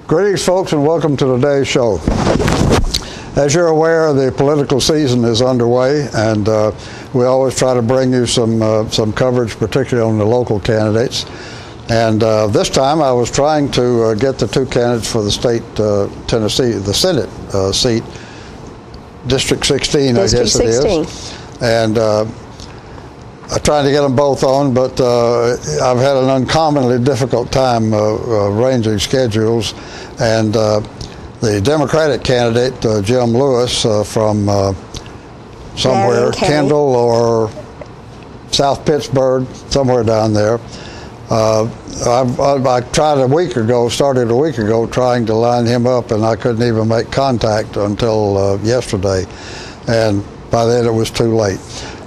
Greetings, folks, and welcome to today's show. As you're aware, the political season is underway, and we always try to bring you some coverage, particularly on the local candidates. And this time I was trying to get the two candidates for the state Tennessee, the Senate seat, District 16, I guess it is. And I tried to get them both on, but I've had an uncommonly difficult time arranging schedules. And the Democratic candidate, Jim Lewis, from somewhere, Kendall or South Pittsburgh, somewhere down there. I tried started a week ago trying to line him up, and I couldn't even make contact until yesterday. And by then it was too late.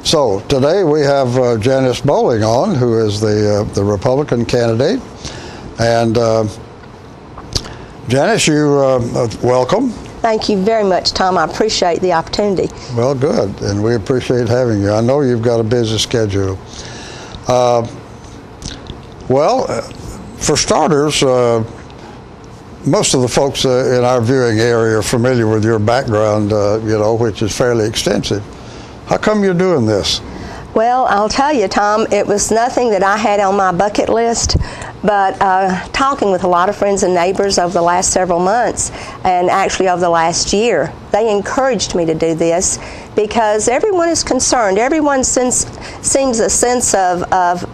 So today we have Janice Bowling on, who is the Republican candidate. And Janice, you welcome. Thank you very much, Tom. I appreciate the opportunity. Well, good, and we appreciate having you. I know you've got a busy schedule. For starters, most of the folks in our viewing area are familiar with your background, which is fairly extensive. How come you're doing this? Well, I'll tell you, Tom, it was nothing that I had on my bucket list, but talking with a lot of friends and neighbors over the last several months, and actually over the last year, they encouraged me to do this because everyone is concerned. Everyone seems a sense of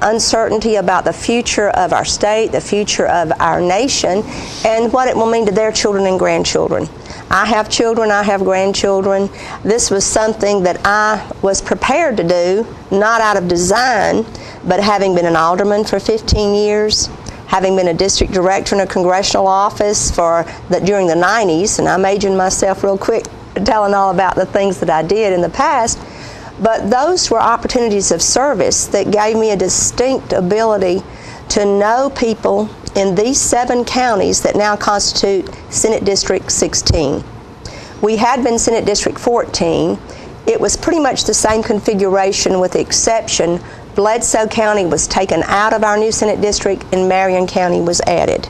uncertainty about the future of our state, the future of our nation, and what it will mean to their children and grandchildren. I have children, I have grandchildren. This was something that I was prepared to do, not out of design, but having been an alderman for 15 years, having been a district director in a congressional office during the 90s, and I'm aging myself real quick telling all about the things that I did in the past, but those were opportunities of service that gave me a distinct ability to know people in these 7 counties that now constitute Senate District 16. We had been Senate District 14. It was pretty much the same configuration with the exception Bledsoe County was taken out of our new Senate District and Marion County was added.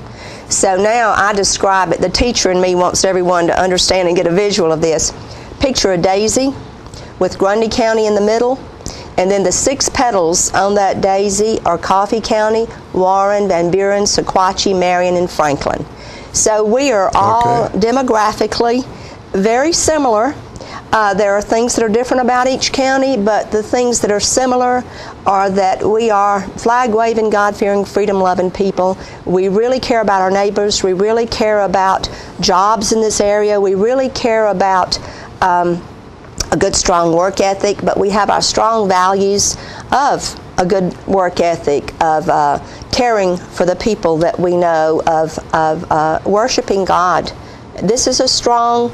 So now I describe it, the teacher in me wants everyone to understand and get a visual of this. Picture a daisy with Grundy County in the middle, and then the 6 petals on that daisy are Coffee County, Warren, Van Buren, Sequatchie, Marion, and Franklin. So we are all demographically very similar. There are things that are different about each county, but the things that are similar are that we are flag-waving, God-fearing, freedom-loving people. We really care about our neighbors. We really care about jobs in this area. We really care about a good, strong work ethic, but we have our strong values of a good work ethic, of caring for the people that we know, of worshiping God. This is a strong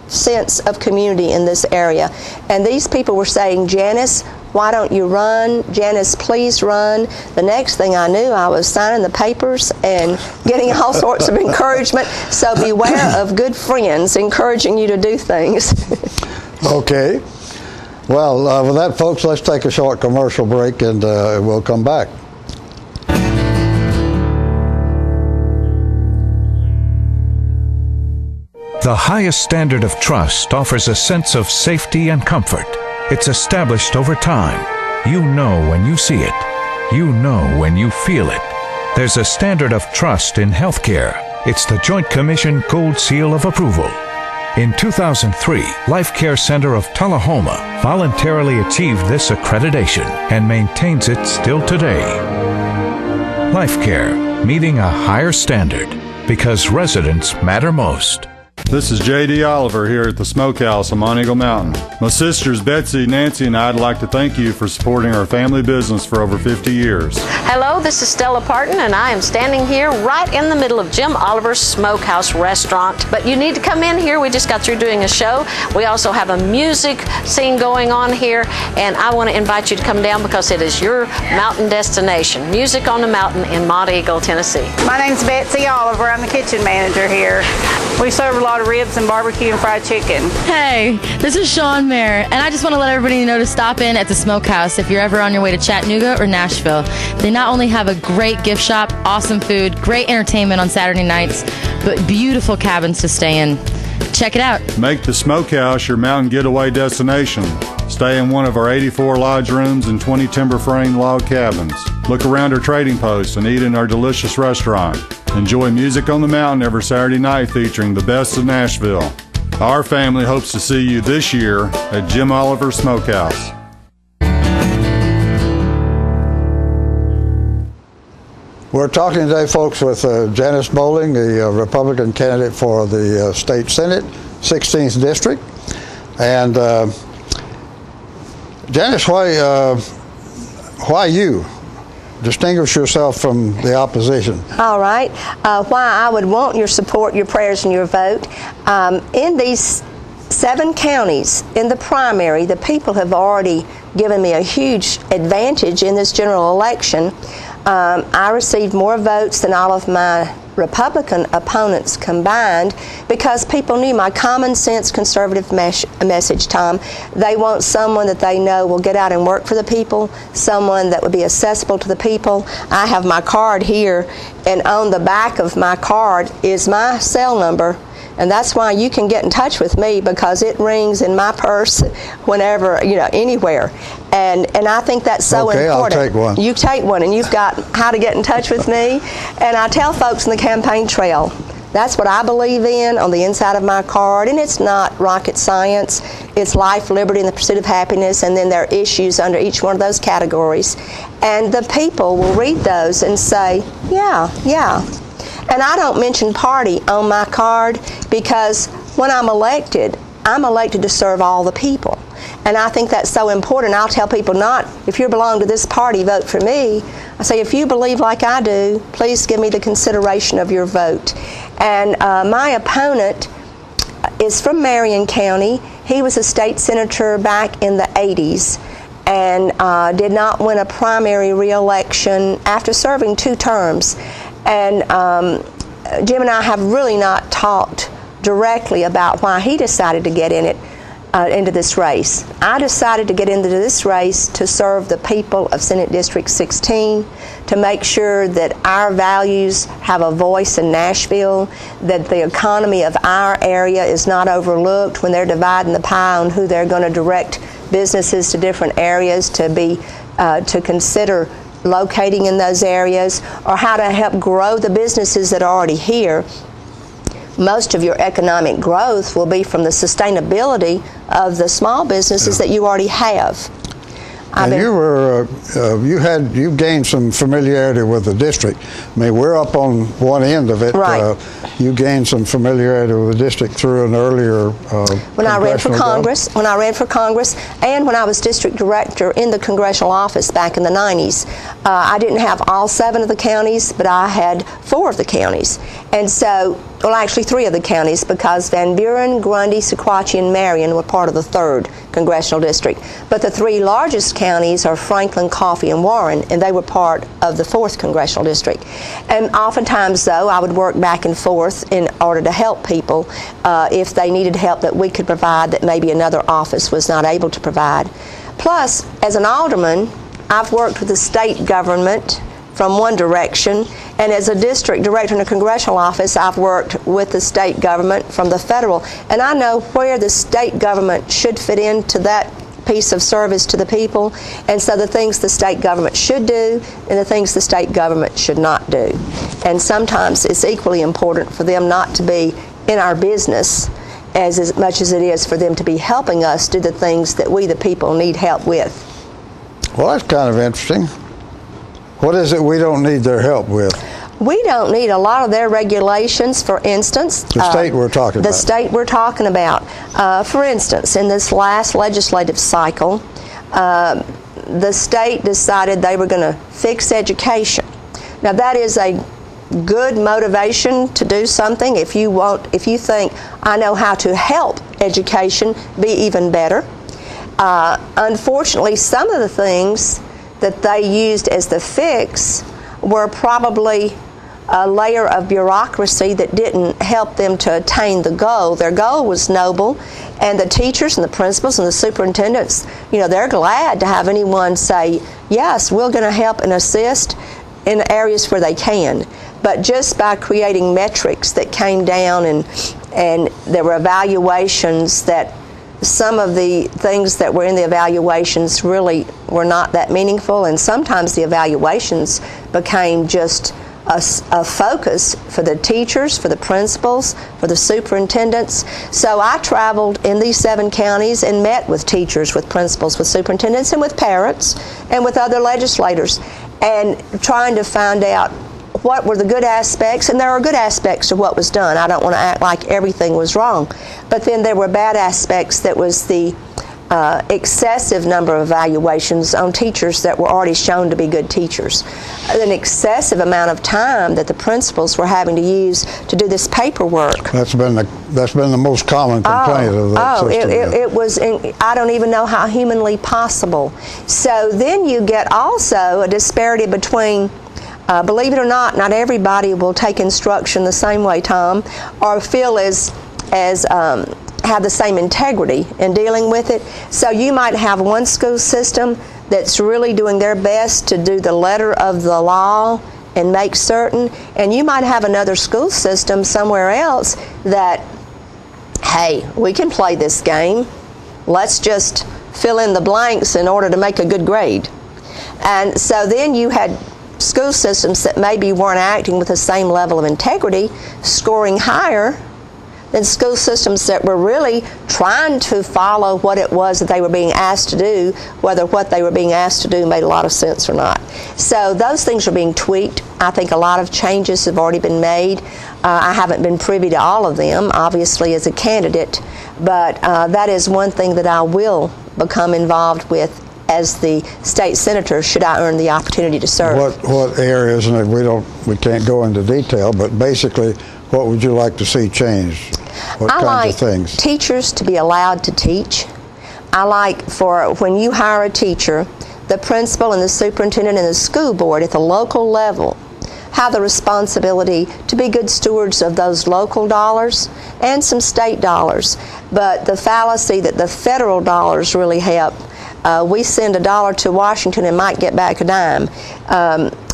sense of community in this area. And these people were saying, Janice, why don't you run? Janice, please run. The next thing I knew, I was signing the papers and getting all sorts of encouragement. So beware of good friends encouraging you to do things. Okay. Well, with that, folks, let's take a short commercial break, and we'll come back. The highest standard of trust offers a sense of safety and comfort. It's established over time. You know when you see it. You know when you feel it. There's a standard of trust in healthcare. It's the Joint Commission Gold Seal of Approval. In 2003, Life Care Center of Tullahoma voluntarily achieved this accreditation and maintains it still today. Life Care, meeting a higher standard because residents matter most. This is J.D. Oliver here at the Smokehouse on Mont Eagle Mountain. My sisters Betsy, Nancy, and I'd like to thank you for supporting our family business for over 50 years. Hello, this is Stella Parton, and I am standing here right in the middle of Jim Oliver's Smokehouse restaurant. But you need to come in here. We just got through doing a show. We also have a music scene going on here, and I want to invite you to come down because it is your mountain destination. Music on the Mountain in Mont Eagle, Tennessee. My name's Betsy Oliver. I'm the kitchen manager here. We serve a lot of of ribs and barbecue and fried chicken. Hey, this is Sean Mayer, and I just want to let everybody know to stop in at the Smokehouse if you're ever on your way to Chattanooga or Nashville. They not only have a great gift shop, awesome food, great entertainment on Saturday nights, but beautiful cabins to stay in. Check it out. Make the Smokehouse your mountain getaway destination. Stay in one of our 84 lodge rooms and 20 timber frame log cabins. Look around our trading posts and eat in our delicious restaurant. Enjoy music on the mountain every Saturday night featuring the best of Nashville. Our family hopes to see you this year at Jim Oliver Smokehouse. We're talking today, folks, with Janice Bowling, the Republican candidate for the State Senate, 16th District. And Janice, why you? Distinguish yourself from the opposition. All right. Why I would want your support, your prayers, and your vote. In these 7 counties in the primary, the people have already given me a huge advantage in this general election. I received more votes than all of my Republican opponents combined because people knew my common sense conservative message, Tom. They want someone that they know will get out and work for the people, someone that would be accessible to the people. I have my card here, and on the back of my card is my cell number. And that's why you can get in touch with me, because it rings in my purse whenever, anywhere. And I think that's so important. I'll take one. You take one, and you've got how to get in touch with me. And I tell folks in the campaign trail, that's what I believe in on the inside of my card. And it's not rocket science. It's life, liberty, and the pursuit of happiness. And then there are issues under each one of those categories. And the people will read those and say, yeah. And I don't mention party on my card because when I'm elected to serve all the people. And I think that's so important. I'll tell people, not if you belong to this party, vote for me. I say, if you believe like I do, please give me the consideration of your vote. And my opponent is from Marion County. He was a state senator back in the 80s and did not win a primary re-election after serving 2 terms. And Jim and I have really not talked directly about why he decided to get into this race. I decided to get into this race to serve the people of Senate District 16, to make sure that our values have a voice in Nashville, that the economy of our area is not overlooked when they're dividing the pie on who they're going to direct businesses to different areas to consider locating in those areas, or how to help grow the businesses that are already here. Most of your economic growth will be from the sustainability of the small businesses that you already have. And you gained some familiarity with the district. I mean, we're up on one end of it. Right. You gained some familiarity with the district through an earlier when I ran for Congress, and when I was district director in the congressional office back in the 90s. I didn't have all 7 of the counties, but I had 4 of the counties. And so, well, actually 3 of the counties, because Van Buren, Grundy, Sequatchie, and Marion were part of the 3rd congressional district. But the 3 largest counties are Franklin, Coffee, and Warren, and they were part of the 4th congressional district. And oftentimes, though, I would work back and forth in order to help people if they needed help that we could provide that maybe another office was not able to provide. Plus, as an alderman, I've worked with the state government from one direction, and as a district director in a congressional office, I've worked with the state government from the federal, and I know where the state government should fit into that piece of service to the people, and so the things the state government should do and the things the state government should not do. And sometimes it's equally important for them not to be in our business as much as it is for them to be helping us do the things that we, the people, need help with. Well, that's kind of interesting. What is it we don't need their help with? We don't need a lot of their regulations. For instance, the state we're talking about. The state we're talking about. For instance, in this last legislative cycle, the state decided they were going to fix education. Now, that is a good motivation to do something. If you think, I know how to help education be even better. Unfortunately, some of the things that they used as the fix were probably a layer of bureaucracy that didn't help them to attain the goal. Their goal was noble, and the teachers and the principals and the superintendents, they're glad to have anyone say, yes, we're going to help and assist in areas where they can. But just by creating metrics that came down and there were evaluations that some of the things that were in the evaluations really were not that meaningful, and sometimes the evaluations became just a focus for the teachers, for the principals, for the superintendents. So I traveled in these 7 counties and met with teachers, with principals, with superintendents, and with parents, and with other legislators, and trying to find out what were the good aspects, and there are good aspects to what was done. I don't want to act like everything was wrong, but then there were bad aspects. That was the excessive number of evaluations on teachers that were already shown to be good teachers. An excessive amount of time that the principals were having to use to do this paperwork. That's been the most common complaint of that system. It was, I don't even know how humanly possible. So then you get also a disparity between, believe it or not everybody will take instruction the same way, Tom, or feel have the same integrity in dealing with it. So you might have one school system that's really doing their best to do the letter of the law and make certain, and you might have another school system somewhere else that, hey, we can play this game. Let's just fill in the blanks in order to make a good grade. And so then you had school systems that maybe weren't acting with the same level of integrity, scoring higher than school systems that were really trying to follow what it was that they were being asked to do, whether what they were being asked to do made a lot of sense or not. So those things are being tweaked. I think a lot of changes have already been made. I haven't been privy to all of them, obviously, as a candidate, but that is one thing that I will become involved with as the state senator, should I earn the opportunity to serve. What areas, and we can't go into detail, but basically, what would you like to see changed? What kinds of things? Teachers to be allowed to teach. I like for when you hire a teacher, the principal and the superintendent and the school board at the local level have the responsibility to be good stewards of those local dollars and some state dollars. But the fallacy that the federal dollars really help, we send $1 to Washington and might get back a dime.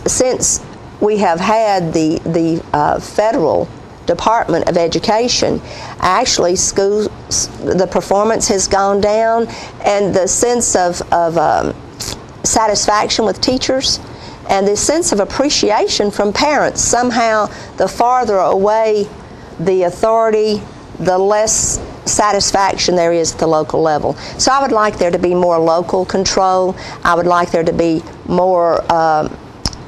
Since we have had the federal Department of Education, actually the performance has gone down, and the sense of satisfaction with teachers and the sense of appreciation from parents. Somehow the farther away the authority, the less satisfaction there is at the local level. So I would like there to be more local control. I would like there to be more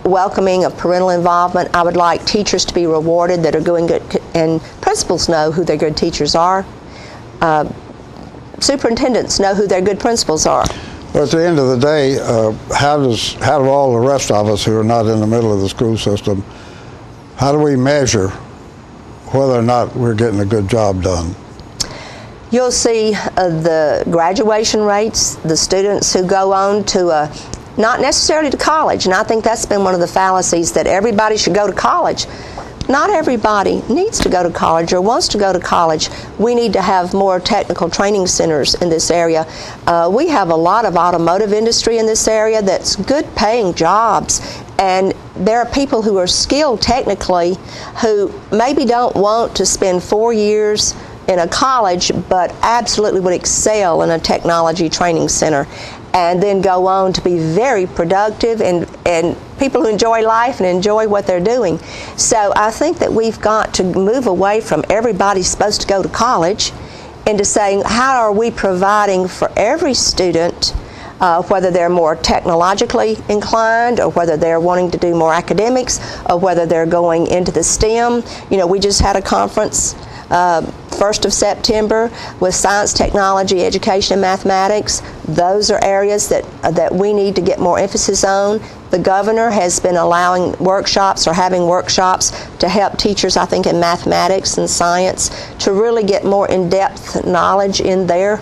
welcoming of parental involvement. I would like teachers to be rewarded that are doing good, and principals know who their good teachers are. Superintendents know who their good principals are. But at the end of the day, how do all the rest of us who are not in the middle of the school system, how do we measure whether or not we're getting a good job done? You'll see the graduation rates, the students who go on to not necessarily to college, and I think that's been one of the fallacies, that everybody should go to college. Not everybody needs to go to college or wants to go to college. We need to have more technical training centers in this area. We have a lot of automotive industry in this area that's good paying jobs, and there are people who are skilled technically who maybe don't want to spend 4 years in a college but absolutely would excel in a technology training center, and then go on to be very productive and people who enjoy life and enjoy what they're doing. So I think that we've got to move away from everybody's supposed to go to college into saying, how are we providing for every student, whether they're more technologically inclined or whether they're wanting to do more academics or whether they're going into the STEM. You know, we just had a conference 1st of September with science, technology, education, and mathematics. Those are areas that we need to get more emphasis on. The governor has been allowing workshops or having workshops to help teachers, I think, in mathematics and science to really get more in-depth knowledge in their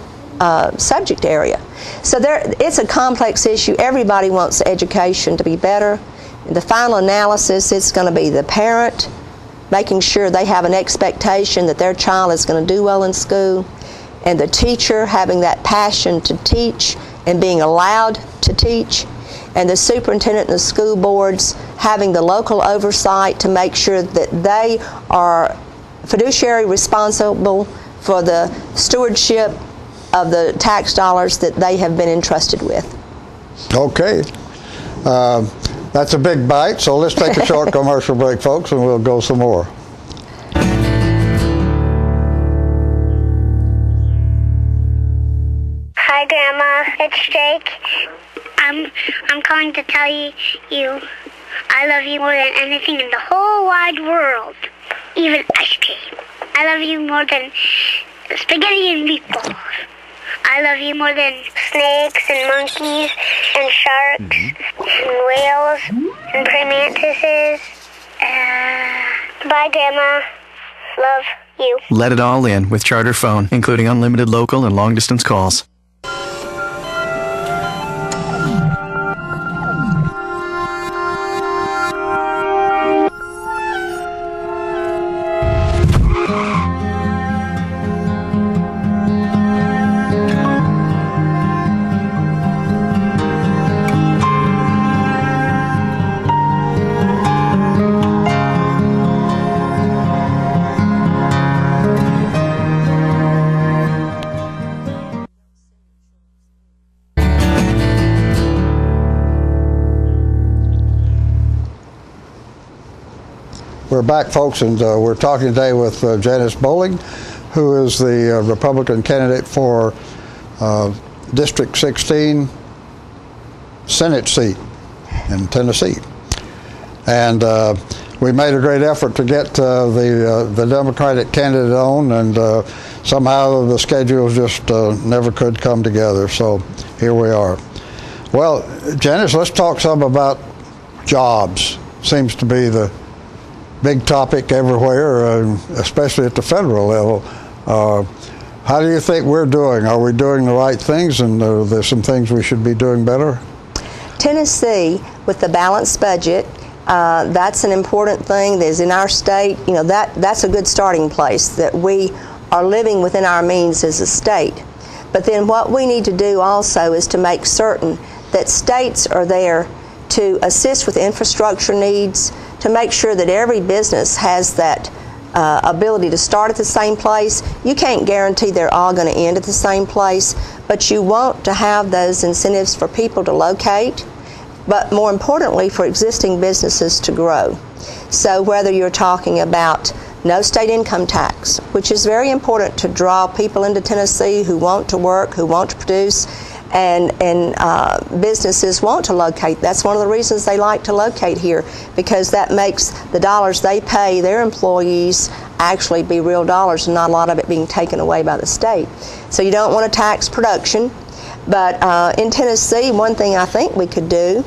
subject area. So it's a complex issue. Everybody wants education to be better. The final analysis, it's going to be the parent making sure they have an expectation that their child is going to do well in school, and the teacher having that passion to teach and being allowed to teach, and the superintendent and the school boards having the local oversight to make sure that they are fiduciary responsible for the stewardship of the tax dollars that they have been entrusted with. Okay. That's a big bite, so let's take a short commercial break, folks, and we'll go some more. Hi, Grandma. It's Jake. I'm calling to tell you I love you more than anything in the whole wide world, even ice cream. I love you more than spaghetti and meatballs. I love you more than snakes and monkeys and sharks and whales and praying mantises. Bye, Grandma. Love you. Let it all in with Charter Phone, including unlimited local and long-distance calls. We're back, folks, and we're talking today with Janice Bowling, who is the Republican candidate for District 16 Senate seat in Tennessee. And we made a great effort to get the Democratic candidate on, and somehow the schedules just never could come together. So here we are. Well, Janice, let's talk some about jobs. Seems to be the big topic everywhere, especially at the federal level. How do you think we're doing? Are we doing the right things, and there's some things we should be doing better? Tennessee, with the balanced budget, that's an important thing. There's in our state, you know, that's a good starting place, that we are living within our means as a state. But then what we need to do also is to make certain that states are there to assist with infrastructure needs, to make sure that every business has that ability to start at the same place. You can't guarantee they're all going to end at the same place, but you want to have those incentives for people to locate, but more importantly for existing businesses to grow. So whether you're talking about no state income tax, which is very important to draw people into Tennessee who want to work, who want to produce, and businesses want to locate. That's one of the reasons they like to locate here, because that makes the dollars they pay their employees actually be real dollars and not a lot of it being taken away by the state. So you don't want to tax production, but in Tennessee, one thing I think we could do,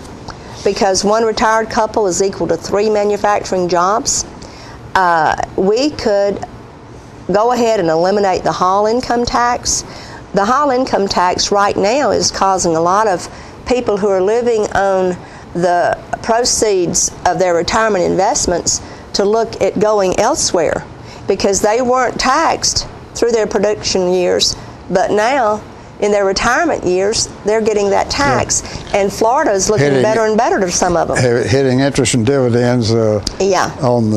because one retired couple is equal to 3 manufacturing jobs, we could go ahead and eliminate the Hall income tax. The Hall income tax right now is causing a lot of people who are living on the proceeds of their retirement investments to look at going elsewhere, because they weren't taxed through their production years, but now in their retirement years they're getting that tax. Yeah. And Florida is looking better and better to some of them. Hitting interest and dividends on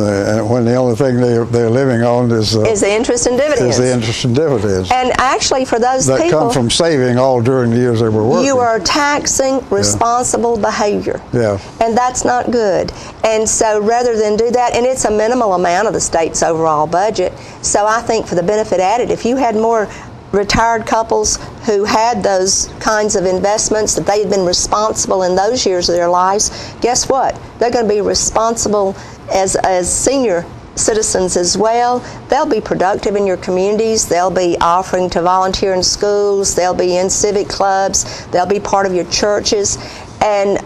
when the only thing they're living on is the interest and dividends. Is the interest and dividends. And actually for those that people come from saving all during the years they were working. You are taxing responsible behavior. Yeah. And that's not good. And so rather than do that, and it's a minimal amount of the state's overall budget, so I think for the benefit added, if you had more retired couples who had those kinds of investments, that they had been responsible in those years of their lives, guess what? They're going to be responsible as senior citizens as well. They'll be productive in your communities. They'll be offering to volunteer in schools. They'll be in civic clubs. They'll be part of your churches, and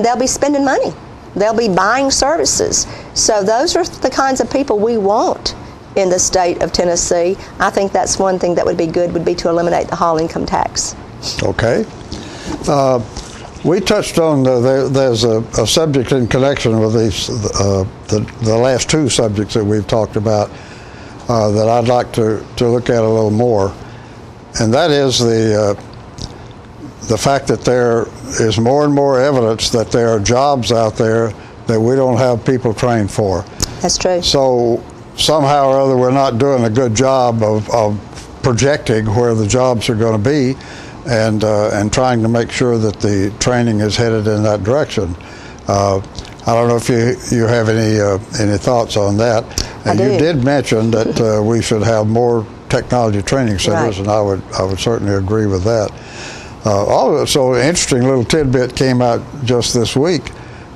they'll be spending money. They'll be buying services. So those are the kinds of people we want in the state of Tennessee. I think that's one thing that would be good, would be to eliminate the Hall income tax. Okay. We touched on there's a subject in connection with these the last two subjects that we've talked about that I'd like to look at a little more, and that is the fact that there is more and more evidence that there are jobs out there that we don't have people trained for. That's true. So somehow or other we're not doing a good job of projecting where the jobs are going to be, and trying to make sure that the training is headed in that direction. I don't know if you have any thoughts on that. And I do. You did mention that we should have more technology training centers, right. and I would certainly agree with that. Also, an interesting little tidbit came out just this week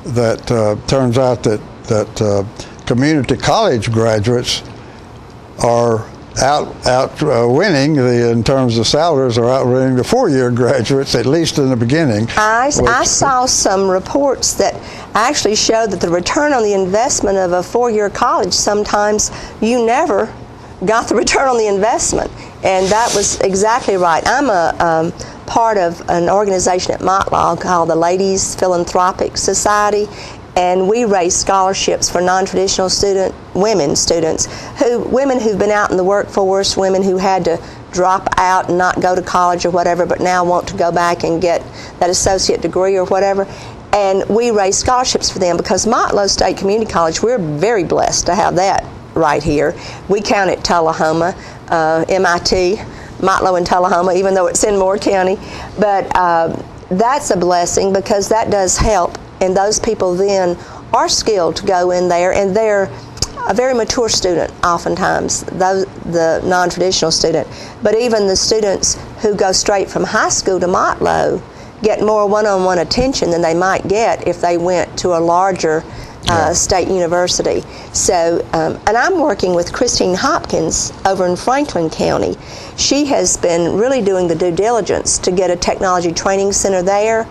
that turns out that community college graduates are winning in terms of salaries, are outwinning the four-year graduates, at least in the beginning. I saw some reports that actually showed that the return on the investment of a four-year college, sometimes you never got the return on the investment, and that was exactly right. I'm a part of an organization at Motlaw called the Ladies Philanthropic Society, and we raise scholarships for non-traditional women students, women who've been out in the workforce, women who had to drop out and not go to college or whatever, but now want to go back and get that associate degree or whatever. And we raise scholarships for them because Motlaw State Community College, we're very blessed to have that right here. We count it Tullahoma, MIT, Motlaw and Tullahoma, even though it's in Moore County. But that's a blessing because that does help. And those people then are skilled to go in there, and they're a very mature student oftentimes, the non-traditional student. But even the students who go straight from high school to Motlaw get more one-on-one attention than they might get if they went to a larger state university. So, and I'm working with Christine Hopkins over in Franklin County. She has been really doing the due diligence to get a technology training center there.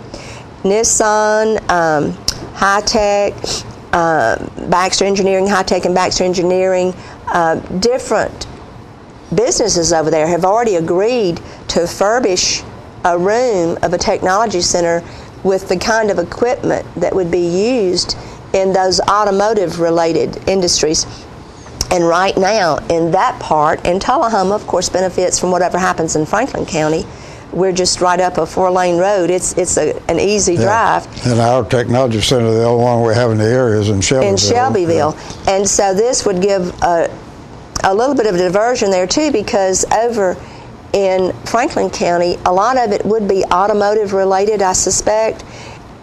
Nissan, High-Tech, Baxter Engineering, High-Tech and Baxter Engineering, different businesses over there have already agreed to furbish a room of a technology center with the kind of equipment that would be used in those automotive-related industries. And right now, in that part, and Tullahoma, of course, benefits from whatever happens in Franklin County. We're just right up a four-lane road. It's an easy drive. And our technology center, the only one we have in the area, is in Shelbyville. In Shelbyville. Yeah. And so this would give a little bit of a diversion there, too, because over in Franklin County, a lot of it would be automotive-related, I suspect,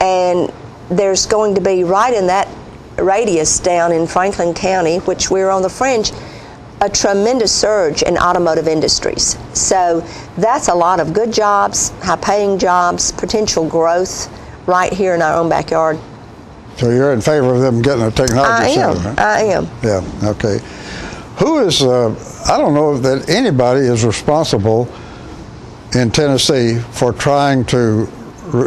and there's going to be right in that radius down in Franklin County, which we're on the fringe, a tremendous surge in automotive industries. So that's a lot of good jobs, high-paying jobs, potential growth right here in our own backyard. So you're in favor of them getting a technology center, right? I am. Yeah, okay. Who is, I don't know that anybody is responsible in Tennessee for trying to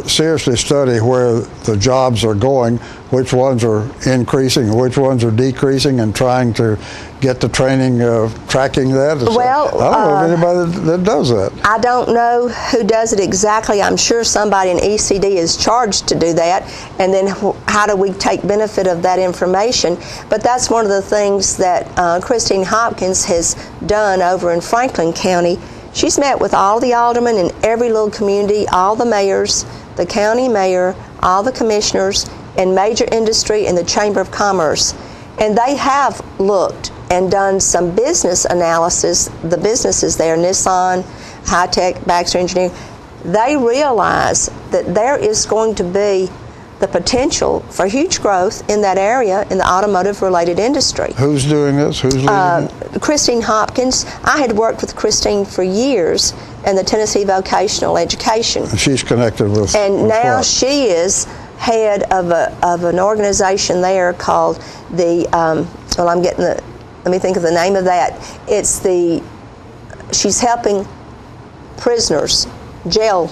seriously study where the jobs are going, which ones are increasing and which ones are decreasing, and trying to get the training tracking that. Well, I don't know of anybody that does that. I don't know who does it exactly. I'm sure somebody in ECD is charged to do that, and then how do we take benefit of that information? But that's one of the things that Christine Hopkins has done over in Franklin County. She's met with all the aldermen in every little community, all the mayors, the county mayor, all the commissioners, and major industry and the Chamber of Commerce. And they have looked and done some business analysis, the businesses there, Nissan, High-Tech, Baxter Engineering. They realize that there is going to be the potential for huge growth in that area in the automotive-related industry. Who's doing this? Who's leading it? Christine Hopkins. I had worked with Christine for years in the Tennessee Vocational Education. And she's connected with. And now what? she is head of an organization there called the. Well, I'm getting the. Let me think of the name of that. It's the. She's helping prisoners, jail,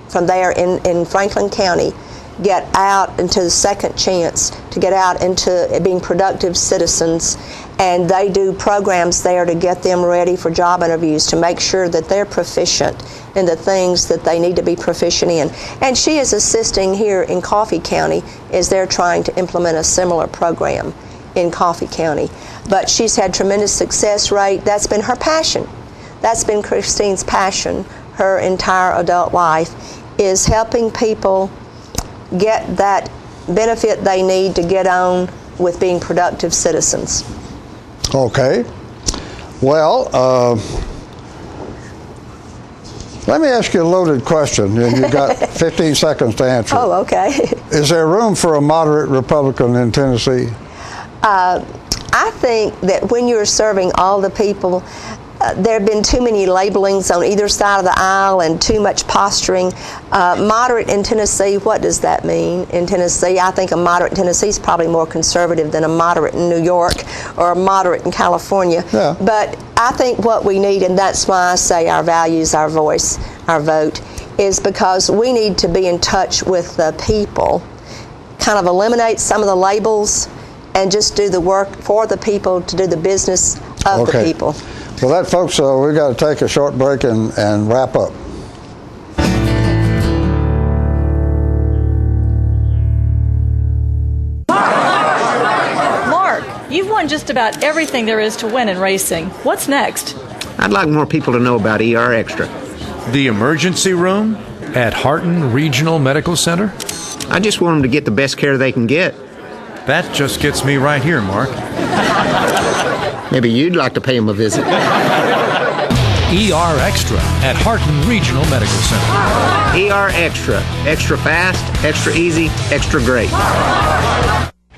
from there in Franklin County. get out into the second chance, to get out into being productive citizens. And they do programs there to get them ready for job interviews, to make sure that they're proficient in the things that they need to be proficient in. And she is assisting here in Coffee County as they're trying to implement a similar program in Coffee County. But she's had tremendous success rate. That's been her passion. That's been Christine's passion her entire adult life, is helping people get that benefit they need to get on with being productive citizens. Okay. Well, let me ask you a loaded question, and you've got 15 seconds to answer. Oh, okay. Is there room for a moderate Republican in Tennessee? I think that when you're serving all the people, there have been too many labelings on either side of the aisle and too much posturing. Moderate in Tennessee, what does that mean in Tennessee? I think a moderate in Tennessee is probably more conservative than a moderate in New York or a moderate in California. Yeah. But I think what we need, and that's why I say our values, our voice, our vote, is because we need to be in touch with the people, kind of eliminate some of the labels, and just do the work for the people, to do the business of the people. Well, that, folks, we've got to take a short break and wrap up. Mark, you've won just about everything there is to win in racing. What's next? I'd like more people to know about ER Extra. The emergency room at Harton Regional Medical Center? I just want them to get the best care they can get. That just gets me right here, Mark. Maybe you'd like to pay them a visit. ER Extra at Harton Regional Medical Center. ER Extra. Extra fast, extra easy, extra great.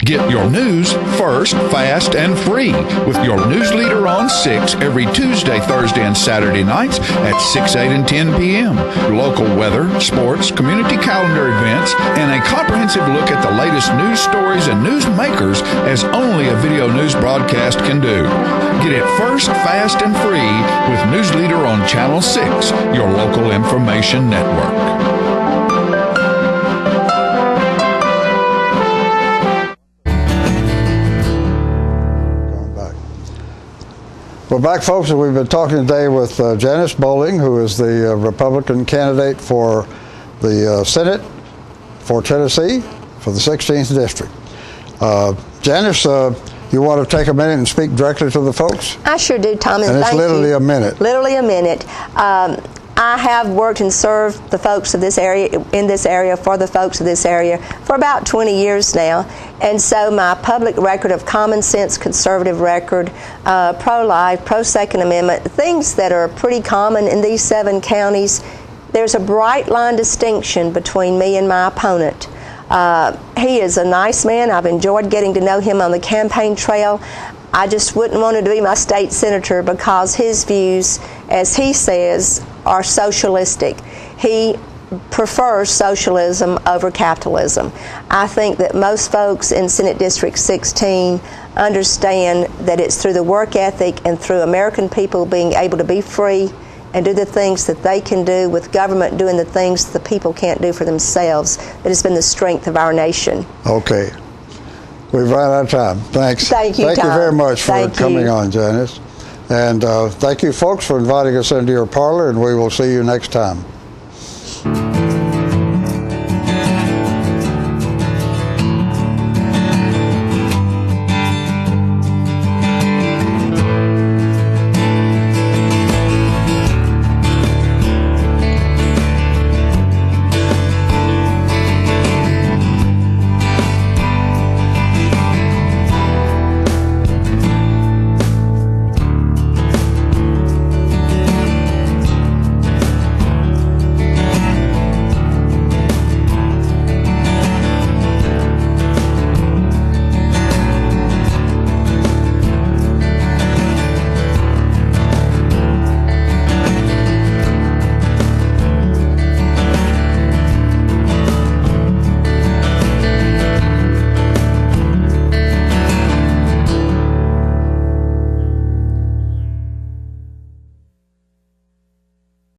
Get your news first, fast, and free with your news leader on 6 every Tuesday, Thursday, and Saturday nights at 6, 8, and 10 p.m. Local weather, sports, community calendar events, and a comprehensive look at the latest news stories and news makers as only a video news broadcast can do. Get it first, fast, and free with News Leader on Channel 6, your local information network. We're back, folks, and we've been talking today with Janice Bowling, who is the Republican candidate for the Senate for Tennessee for the 16th District. Janice, you want to take a minute and speak directly to the folks? I sure do, Tom, and it's thank literally you. a minute. Literally a minute. I have worked and served the folks of this area, in this area, for the folks of this area for about 20 years now. And so my public record of common sense, conservative record, pro-life, pro-Second Amendment, things that are pretty common in these 7 counties, there's a bright line distinction between me and my opponent. He is a nice man. I've enjoyed getting to know him on the campaign trail. I just wouldn't want to be my state senator because his views, as he says, are socialistic. He prefers socialism over capitalism. I think that most folks in Senate District 16 understand that it's through the work ethic and through American people being able to be free and do the things that they can do, with government doing the things the people can't do for themselves, that has been the strength of our nation. Okay. We've run out of time. Thanks. Thank you, Tom. Thank you very much for coming on, Janice. And thank you, folks, for inviting us into your parlor, and we will see you next time.